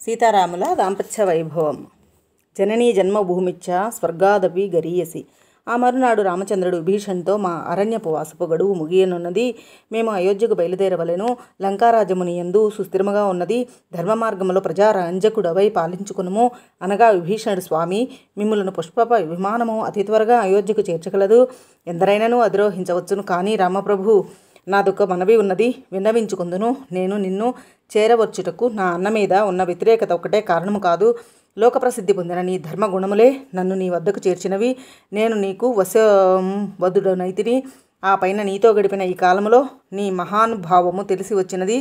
సీతారాముల దాంపత్య వైభవం. జననీ జన్మభూమిచ్చ స్వర్గాదపి గరీయసి. ఆ మరునాడు రామచంద్రుడు విభీషణ్తో, మా అరణ్యపు వాసపు గడువు ముగియనున్నది. మేము అయోధ్యకు బయలుదేరవలెను. లంకారాజ్యముని యందు సుస్థిరముగా ఉన్నది. ధర్మ మార్గములో ప్రజారంజకుడవై పాలించుకునుము అనగా, విభీషణుడు, స్వామి, మిమ్ములను పుష్ప విమానము అతి త్వరగా అయోధ్యకు చేర్చగలదు. ఎందరైనను అధిరోహించవచ్చును. కానీ రామప్రభు, నాదొక మనవి ఉన్నది, విన్నవించుకుందును. నేను నిన్ను చేరవచ్చుటకు నా అన్న మీద ఉన్న వ్యతిరేకత ఒకటే కారణము కాదు. లోకప్రసిద్ధి పొందిన నీ ధర్మగుణములే నన్ను నీ వద్దకు చేర్చినవి. నేను నీకు వశవదుడనైతిని. ఆ పైన నీతో గడిపిన ఈ కాలములో నీ మహానుభావము తెలిసి వచ్చినది.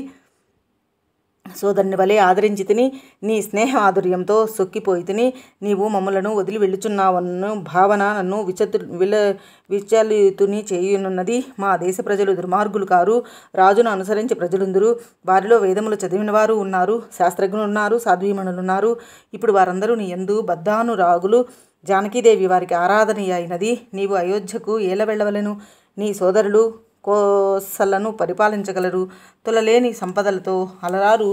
సోదరుని వలె ఆదరించి తిని, నీ స్నేహ ఆధుర్యంతో సొక్కిపోయి తిని. నీవు మమ్ములను వదిలి వెళ్ళుచున్నావన్న భావన నన్ను విచలితుని చేయునున్నది. మా దేశ ప్రజలు దుర్మార్గులు కారు. రాజును అనుసరించి ప్రజలుందురు. వారిలో వేదములు చదివిన వారు ఉన్నారు, శాస్త్రజ్ఞులు ఉన్నారు, సాధ్వీమణులున్నారు. ఇప్పుడు వారందరూ నీ యందు బద్ధానురాగులు. జానకీదేవి వారికి ఆరాధనీయ అయినది. నీవు అయోధ్యకు ఏల వెళ్ళవలెను. నీ సోదరులు కోసలను పరిపాలించగలరు. తులలేని సంపదలతో అలరారు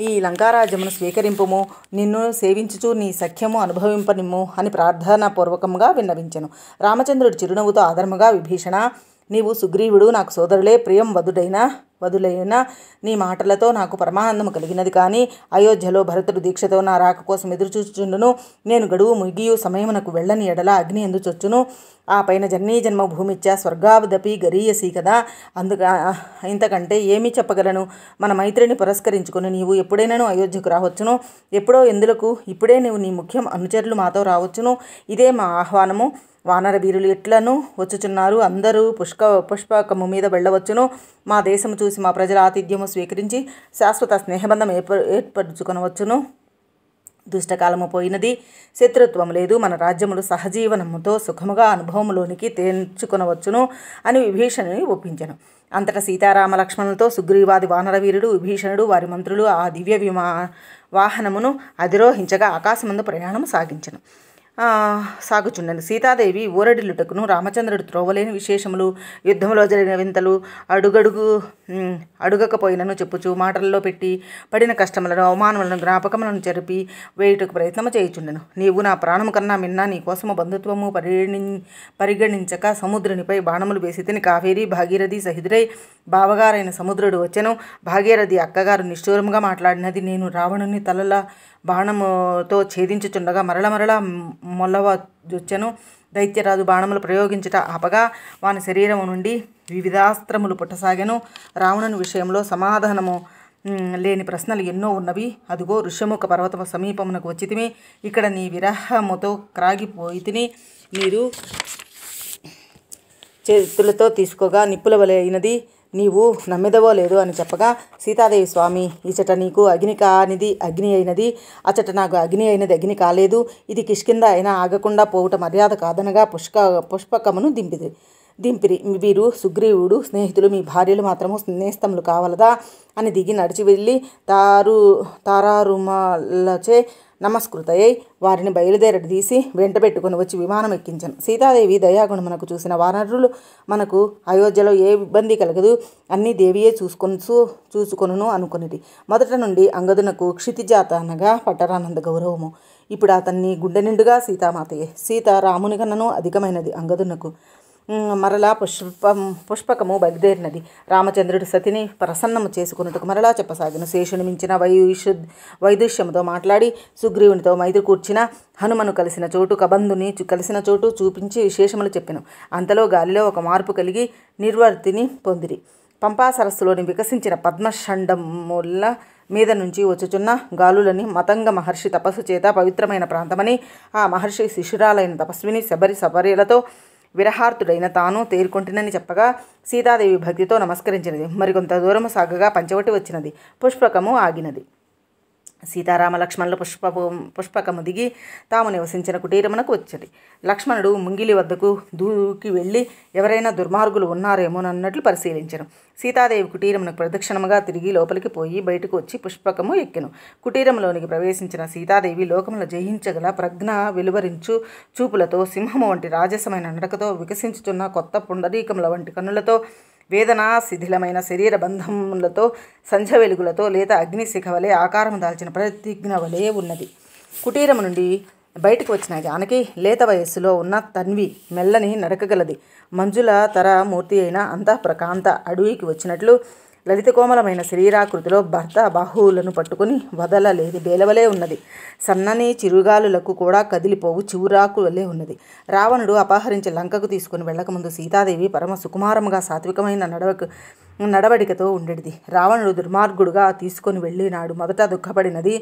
ఈ లంకారాజ్యమును స్వీకరింపుము. నిన్ను సేవించుచు నీ సఖ్యము అనుభవింపనిమ్ము అని ప్రార్థనాపూర్వకంగా విన్నవించెను. రామచంద్రుడు చిరునవ్వుతో ఆదరముగా, విభీషణ, నీవు సుగ్రీవుడు నాకు సోదరులే. ప్రియం వదులైన నీ మాటలతో నాకు పరమానందము కలిగినది. కానీ అయోధ్యలో భరతుడు దీక్షతో నా రాక కోసం ఎదురుచూచుచుండును. నేను గడువు ముగియు సమయమునకు వెళ్ళని ఎడల అగ్ని ఎందు చొచ్చును. ఆ పైన జననీ జన్మభూమిచ్చ స్వర్గాదపి గరీయసి కదా. ఇంతకంటే ఏమీ చెప్పగలను? మన మైత్రిని పురస్కరించుకుని నీవు ఎప్పుడైనాను అయోధ్యకు రావచ్చును. ఎప్పుడో ఎందులకు? ఇప్పుడే నీవు నీ ముఖ్యం అనుచరులు మాతో రావచ్చును. ఇదే మా ఆహ్వానము. వానర వీరులు ఎట్లను వచ్చుచున్నారు. అందరూ పుష్పకము మీద వెళ్ళవచ్చును. మా దేశము చూసి మా ప్రజల ఆతిథ్యము స్వీకరించి శాశ్వత స్నేహబంధం ఏర్పరచుకొనవచ్చును. దుష్టకాలము పోయినది, శత్రుత్వం లేదు. మన రాజ్యములు సహజీవనముతో సుఖముగా అనుభవములోనికి తెచ్చుకొనవచ్చును అని విభీషణుని ఒప్పించెను. అంతటా సీతారామ లక్ష్మణులతో సుగ్రీవాది వానరవీరుడు, విభీషణుడు, వారి మంత్రులు ఆ దివ్య వాహనమును అధిరోహించగా ఆకాశమందు ప్రయాణము సాగుచుండెను. సీతాదేవి ఊరడిల్లుటకును రామచంద్రుడు త్రోవలేని విశేషములు, యుద్ధంలో జరిగిన వింతలు అడుగకపోయినను చెప్పుచు మాటల్లో పెట్టి పడిన కష్టములను, అవమానములను, జ్ఞాపకములను చెరిపి వేయుటకు ప్రయత్నము చేయుచుండెను. నీవు నా ప్రాణము కన్నా మిన్నా నీ కోసము బంధుత్వము పరిగణించక సముద్రునిపై బాణములు వేసి తిని. కావేరి భాగీరథి సహితుడై బావగారైన సముద్రుడు వచ్చెను. భాగీరథి అక్కగారు నిష్ఠూరముగా మాట్లాడినది. నేను రావణుని తలల బాణముతో ఛేదించుచుండగా మరల మొల్లవచ్చను. దైత్యరాజు బాణములు ప్రయోగించుట ఆపగా వాని శరీరము నుండి వివిధాస్త్రములు పుట్టసాగెను. రావణుని విషయంలో సమాధానము లేని ప్రశ్నలు ఎన్నో ఉన్నవి. అదుగో ఋష్యముఖ పర్వతము సమీపమునకు వచ్చితిమి. ఇక్కడ నీ విరహముతో క్రాగిపోయితిని. నీరు చేతులతో తీసుకోగా నిప్పుల వలె అయినది. నీవు నమ్మెదవో లేదు అని చెప్పగా, సీతాదేవి, స్వామి, ఇచట నీకు అగ్ని కానిది అగ్ని అయినది, అచట నాకు అగ్ని అయినది అగ్ని కాలేదు. ఇది కిష్కింద అయినా ఆగకుండా పోవుట మర్యాద కాదనగా పుష్పకమును దింపిరి. వీరు సుగ్రీవుడు స్నేహితులు, మీ భార్యలు మాత్రము నేస్తములు కావలదా అని దిగి నడిచి వెళ్ళి తారారుమాలచే నమస్కృతయ్యై వారిని బయలుదేరదీసి వెంట పెట్టుకుని వచ్చి విమానం ఎక్కించను. సీతాదేవి దయాగుణమునకు చూసిన వానరులు, మనకు అయోధ్యలో ఏ ఇబ్బంది కలగదు, అన్నీ దేవియే చూసుకొనును అనుకునిది. మొదట నుండి అంగదునకు క్షితిజాత అనగా పట్టరానంద గౌరవము. ఇప్పుడు అతన్ని గుండె నిండుగా సీతామాతయే. సీత రాముని కన్నను అధికమైనది అంగదునకు. మరలా పుష్పకము బయలుదేరినది. రామచంద్రుడు సతిని ప్రసన్నము చేసుకున్నట్టుకు మరలా చెప్పసాగిన. శేషుని మించిన వైదుష్యముతో మాట్లాడి సుగ్రీవునితో మైత్రి కూర్చిన. హనుమను కలిసిన చోటు, కబంధుని కలిసిన చోటు చూపించి విశేషములు చెప్పెను. అంతలో గాలిలో ఒక మార్పు కలిగి నిర్వర్తిని పొందిరి. పంపా సరస్సులోని వికసించిన పద్మషండముల మీద నుంచి వచ్చుచున్న గాలులని మతంగ మహర్షి తపస్సు చేత పవిత్రమైన ప్రాంతమని, ఆ మహర్షి శిశురాలైన తపస్విని సబర్యలతో విరహార్తుడైన తాను తేరుకొంటినని చెప్పగా, సీతాదేవి భక్తితో నమస్కరించినది. మరికొంత దూరము సాగగా పంచవటి వచ్చినది. పుష్పకము ఆగినది. సీతారామ లక్ష్మణులు పుష్పకము దిగి తాము నివసించిన కుటీరమునకు వచ్చి లక్ష్మణుడు ముంగిలి వద్దకు దూకి వెళ్ళి ఎవరైనా దుర్మార్గులు ఉన్నారేమోనన్నట్లు పరిశీలించను. సీతాదేవి కుటీరమునకు ప్రదక్షిణముగా తిరిగి లోపలికి పోయి బయటకు వచ్చి పుష్పకము ఎక్కెను. కుటీరంలోనికి ప్రవేశించిన సీతాదేవి లోకమును జయించగల ప్రజ్ఞ వెలువరించు చూపులతో, సింహము వంటి రాజసమైన నడకతో, వికసించుచున్న కొత్త పుండరీకముల వంటి కన్నులతో, వేదన శిథిలమైన శరీర బంధములతో సంధ్య వెలుగులతో లేత అగ్నిశిఖ వలె ఆకారం దాల్చిన ప్రతిజ్ఞ వలె ఉన్నది. కుటీరము నుండి బయటకు వచ్చిన జానకి లేత వయస్సులో ఉన్న తన్వి, మెల్లని నడకగలది. మంజుల తర మూర్తి అయిన అంతఃప్రకాంత అడవికి వచ్చినట్లు లలిత కోమలమైన శరీరాకృతిలో భర్త బాహువులను పట్టుకుని వదలలేని బేలవలే ఉన్నది. సన్నని చిరుగాలులకు కూడా కదిలిపోవు చివురాకు వలె ఉన్నది. రావణుడు అపహరించి లంకకు తీసుకుని వెళ్ళకముందు సీతాదేవి పరమ సుకుమారముగా సాత్వికమైన నడవడికతో ఉండేది. రావణుడు దుర్మార్గుడుగా తీసుకొని వెళ్ళినాడు. మొదట దుఃఖపడినది,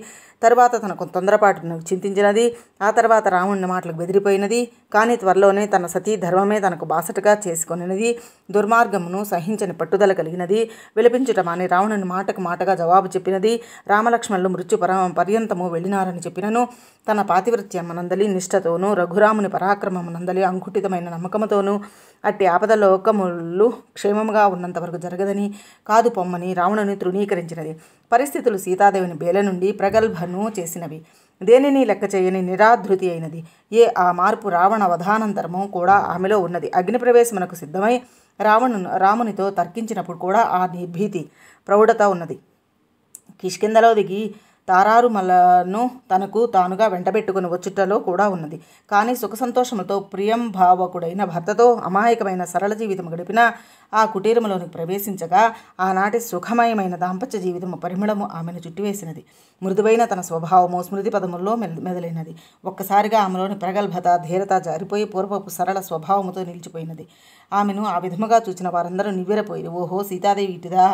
తరువాత తనకు తొందరపాటును చింతించినది, ఆ తర్వాత రావణుని మాటలకు బెదిరిపోయినది. కానీ త్వరలోనే తన సతీ ధర్మమే తనకు బాసటగా చేసుకొనినది. దుర్మార్గమును సహించని పట్టుదల కలిగినది. విలపించుట మాని రావణుని మాటకు మాటగా జవాబు చెప్పినది. రామలక్ష్మణులు మృత్యు పర్యంతము వెళ్ళినారని చెప్పినను తన పాతివృత్యమునందలి నిష్ఠతోనూ రఘురాముని పరాక్రమమునందలి అంకుటితమైన నమ్మకముతోనూ అట్టి ఆపదలోకములు క్షేమముగా ఉన్నంత వరకు జరగదని కాదు పొమ్మని రావణుని తృణీకరించినది. పరిస్థితులు సీతాదేవిని బేల నుండి ప్రగల్భను చేసినవి. దేనిని లెక్క చేయని నిరాధృతి అయినది. ఆ మార్పు రావణ వధానంతరము కూడా ఆమెలో ఉన్నది. అగ్నిప్రవేశమునకు సిద్ధమై రామునితో తర్కించినప్పుడు కూడా ఆ నిర్భీతి ప్రౌఢత ఉన్నది. కిష్కింధలో దిగి తారారుమలను తనకు తానుగా వెంటబెట్టుకుని వచ్చుటలో కూడా ఉన్నది. కానీ సుఖ సంతోషములతో ప్రియంభావకుడైన భర్తతో అమాయకమైన సరళ జీవితం గడిపిన ఆ కుటీరములోనికి ప్రవేశించగా ఆనాటి సుఖమయమైన దాంపత్య జీవితము పరిమళము ఆమెను చుట్టివేసినది. మృదువైన తన స్వభావము స్మృతి పదముల్లో మెదలైనది. ఒక్కసారిగా ఆమెలోని ప్రగల్భత ధీరత జారిపోయి పూర్వపు సరళ స్వభావముతో నిలిచిపోయినది. ఆమెను ఆ విధముగా చూచిన వారందరూ నివ్వెరపోయి, ఓహో సీతాదేవి ఇటుదా!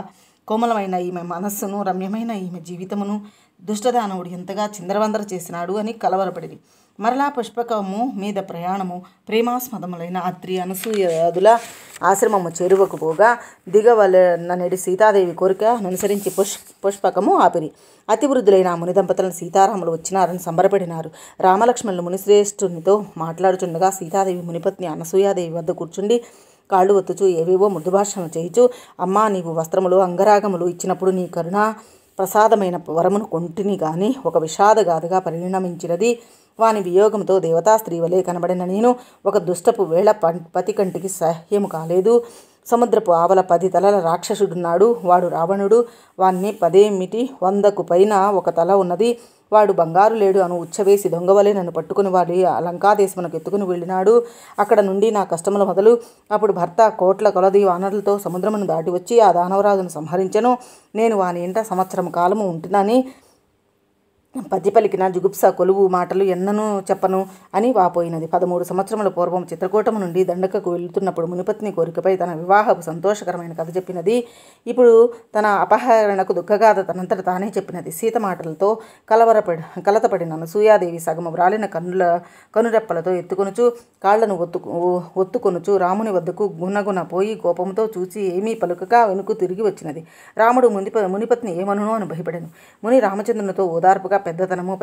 కోమలమైన ఈమె మనస్సును, రమ్యమైన ఈమె జీవితమును దుష్టదానవుడు ఎంతగా చిందరవందర చేసినాడు అని కలవరపడిరి. మరలా పుష్పకము మీద ప్రయాణము ప్రేమాస్పదములైన అత్రి అనసూయాదుల ఆశ్రమము చేరువకు పోగా దిగవలననేది సీతాదేవి కోరిక అనుసరించి పుష్పకము ఆపిరి. అతివృద్ధులైన ముని దంపతులను సీతారాములు వచ్చినారని సంబరపడినారు. రామలక్ష్మణులు మునిశ్రేష్ఠునితో మాట్లాడుచుండగా సీతాదేవి మునిపత్ని అనసూయాదేవి వద్ద కూర్చుండి కాళ్ళు ఒత్తుచు ఏవేవో మృదుభాషను చేయుచు, అమ్మా నీవు వస్త్రములు అంగరాగములు ఇచ్చినప్పుడు నీ కరుణ ప్రసాదమైన వరమును కొంటిని గాని ఒక విషాదగాథగా పరిణమించినది. వాని వియోగంతో దేవతా స్త్రీ వలె కనబడిన నేను ఒక దుష్టపు వేళ పతి కంటికి సహ్యము కాలేదు. సముద్రపు ఆవల 10 తలల రాక్షసుడున్నాడు. వాడు రావణుడు. వాన్ని 10 100కు పైన ఒక తల ఉన్నది. వాడు బంగారు లేడు అను ఉచ్చవేసి దొంగవలే నన్ను పట్టుకుని వాడి లంకాదేశమునకు ఎత్తుకుని వెళ్ళినాడు. అక్కడ నుండి నా కష్టముల మొదలు. అప్పుడు భర్త కోట్ల కొలది వానరులతో సముద్రమును దాటి వచ్చి ఆ దానవరాజును సంహరించెను. నేను వాని ఇంట సంవత్సరం కాలము ఉంటున్నాని పతి పలికిన జుగుప్స కొలువు మాటలు ఎన్ననూ చెప్పను అని వాపోయినది. 13 సంవత్సరముల పూర్వం చిత్రకూటము నుండి దండకకు వెళుతున్నప్పుడు మునిపత్ని కోరికపై తన వివాహపు సంతోషకరమైన కథ చెప్పినది. ఇప్పుడు తన అపహరణకు దుఃఖగాథ తనంతట తానే చెప్పినది. సీత మాటలతో కలతపడిన అనసూయాదేవి సగము వ్రాలిన కనురెప్పలతో ఎత్తుకొనుచు కాళ్లను ఒత్తుకొనుచు రాముని వద్దకు గుణగుణ పోయి కోపంతో చూచి ఏమీ పలుకక వెనుకు తిరిగి వచ్చినది. రాముడు మునిపత్ని ఏమనునో అని భయపడెను. ముని రామచంద్రునితో ఓదార్పుగా పెద్దతనము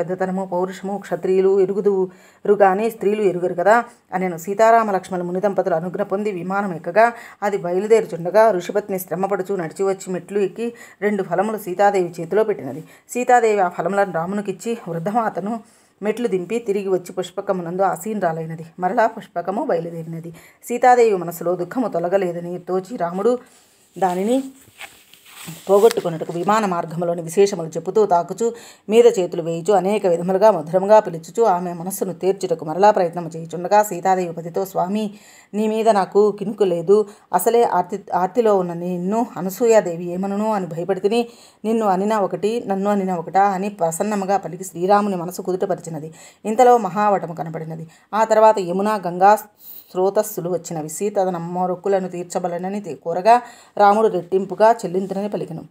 పౌరుషము క్షత్రియులు ఎరుగురుగానే స్త్రీలు ఎరుగరు కదా అనేను. సీతారామ లక్ష్మణులు ముని దంపతులు అనుజ్ఞ పొంది విమానం ఎక్కగా అది బయలుదేరుచుండగా ఋషిపత్ని శ్రమపడుచు నడిచి వచ్చి మెట్లు ఎక్కి 2 ఫలములు సీతాదేవి చేతిలో పెట్టినది. సీతాదేవి ఆ ఫలములను రామునికిచ్చి వృద్ధమాతను మెట్లు దింపి తిరిగి వచ్చి పుష్పకమునందు ఆసీనరాలైనది. మరలా పుష్పకము బయలుదేరినది. సీతాదేవి మనసులో దుఃఖము తొలగలేదని తోచి రాముడు దానిని పోగొట్టుకున్నట్టుకు విమాన మార్గంలోని విశేషములు చెప్పుతూ తాకుచు మీద చేతులు వేయుచు అనేక విధములుగా మధురముగా పిలుచుచు ఆమె మనస్సును తీర్చుటకు మరలా ప్రయత్నం చేయుచుండగా సీతాదేవి పతితో, స్వామి నీ మీద నాకు కినుకు లేదు. అసలే ఆర్తిలో ఉన్న నిన్ను అనసూయాదేవి ఏమనును అని భయపడితిని. నిన్ను అనిన ఒకటి నన్ను అనిన ఒకటా అని ప్రసన్నముగా పలికి శ్రీరాముని మనసు కుదుటపరిచినది. ఇంతలో మహావటము కనబడినది. ఆ తర్వాత యమున గంగా స్రోతస్సులు వచ్చినవి. సీత తన మొక్కులను తీర్చబలనని కోరగా రాముడు రెట్టింపుగా చెల్లింతునని పలికెను.